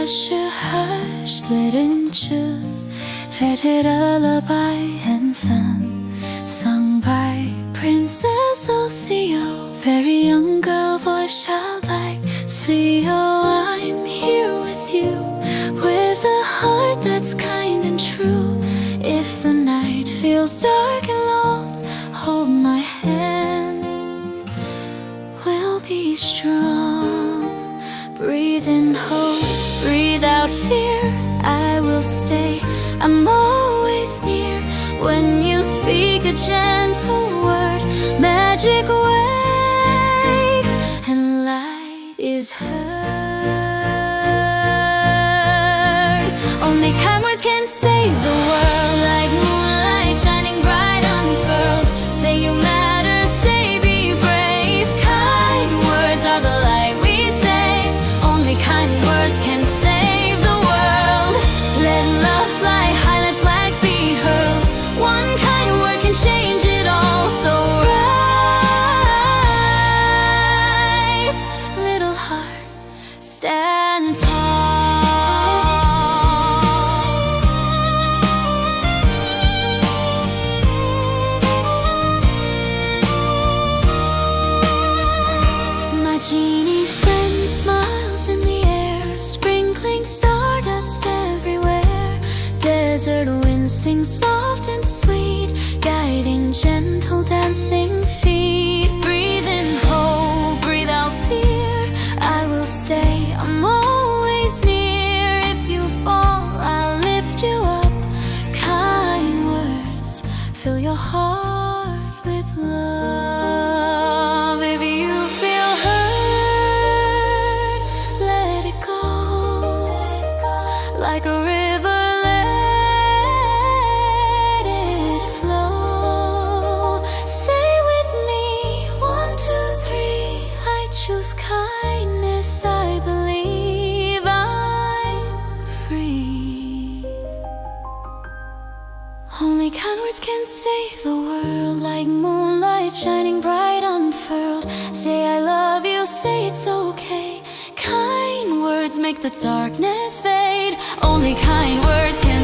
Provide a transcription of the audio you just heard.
hush, hush, little June, fairy lullaby anthem sung by Princess Osiyo. Very young girl voice childlike. Osiyo, I'm here with you, with a heart that's kind and true. If the night feels dark and long, hold my hand, we'll be strong. Breathe in hope, breathe out fear. I will stay, I'm always near. When you speak a gentle word, magic wakes and light is heard. Only kind words can save the world, like moonlight shining bright unfurled. Say you matter, say be brave. Kind words are the light we save. Only kind words can save the world. Let love fly high, let flags be hurled. One kind word can change it all. So rise, little heart, stand tall. My genie friend smiles in the air, sprinkling stardust everywhere. Desert winds sing soft and sweet, guiding gentle dancing feet. Breathe in hope, breathe out fear. I will stay, I'm always near. If you fall, I'll lift you up. Kind words fill your heart with love. If you feel hurt, let it go. Like a river, let it flow. Say with me, 1, 2, 3. I choose kindness, I believe I'm free. Only kind words can save the world, like moonlight shining bright unfurled. Say I love you, say it's okay. Kind words make the darkness fade. Only kind words can